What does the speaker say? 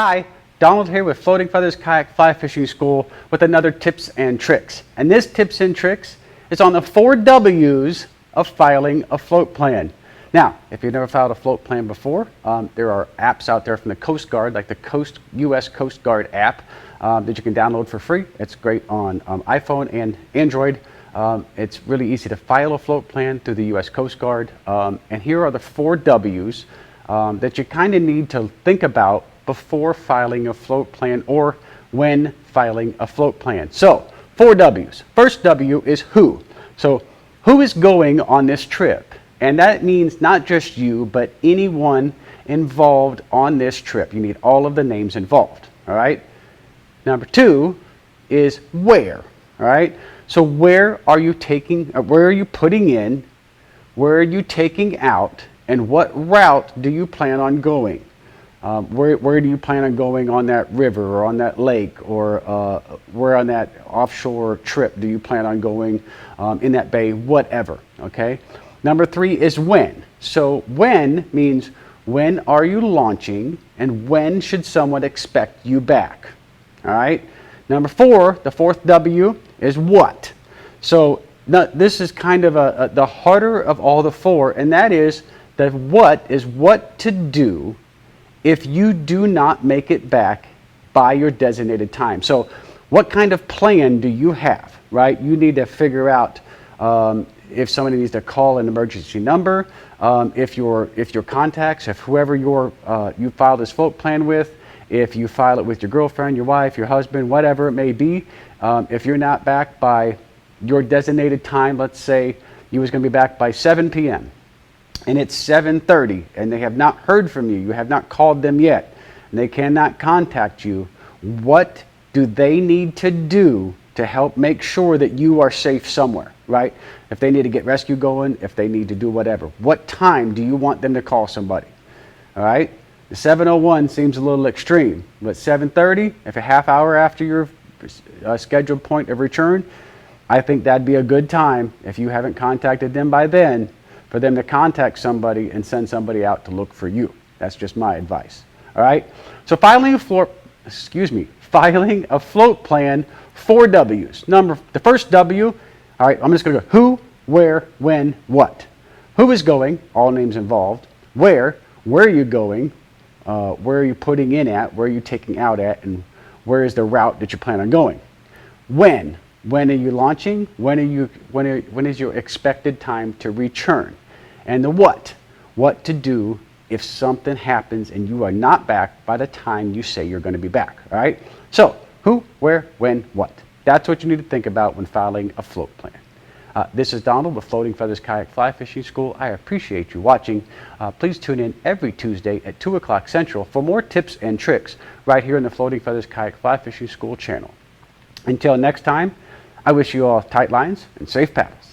Hi, Donald here with Floating Feathers Kayak Fly Fishing School with another tips and tricks. And this tips and tricks is on the 4 W's of filing a float plan. Now, if you've never filed a float plan before, there are apps out there from the Coast Guard, like the US Coast Guard app that you can download for free. It's great on iPhone and Android. It's really easy to file a float plan through the US Coast Guard. And here are the 4 W's that you kind of need to think about before filing a float plan or when filing a float plan. So, 4 W's. First W is who. So, who is going on this trip? And that means not just you, but anyone involved on this trip. You need all of the names involved, all right? Number 2 is where, all right? So where are you taking, where are you putting in, where are you taking out, and what route do you plan on going? Where do you plan on going on that river or on that lake, or where on that offshore trip do you plan on going in that bay, whatever, okay? Number 3 is when. So when means when are you launching and when should someone expect you back, all right? Number 4, the 4th W is what. So this is kind of the harder of all the 4, and that is that what is what to do if you do not make it back by your designated time. So what kind of plan do you have, right? You need to figure out if somebody needs to call an emergency number, if your contacts, if whoever you filed this float plan with, if you file it with your girlfriend, your wife, your husband, whatever it may be, if you're not back by your designated time, let's say you was going to be back by 7 p.m. and it's 7:30 and they have not heard from you, you have not called them yet, and they cannot contact you, what do they need to do to help make sure that you are safe somewhere, right? If they need to get rescue going, if they need to do whatever, what time do you want them to call somebody, all right? The 7:01 seems a little extreme, but 7:30, if a half hour after your scheduled point of return, I think that'd be a good time, if you haven't contacted them by then, for them to contact somebody and send somebody out to look for you. That's just my advice, all right? So filing a float plan, 4 W's. The first W, all right, I'm just going to go who, where, when, what. Who is going, all names involved. Where are you going? Where are you putting in at? Where are you taking out at? And where is the route that you plan on going? When are you launching? When is your expected time to return? And the what to do if something happens and you are not back by the time you say you're going to be back, all right? So who, where, when, what. That's what you need to think about when filing a float plan. This is Donald with Floating Feathers Kayak Fly Fishing School. I appreciate you watching. Please tune in every Tuesday at 2 o'clock Central for more tips and tricks right here in the Floating Feathers Kayak Fly Fishing School channel. Until next time, I wish you all tight lines and safe paddles.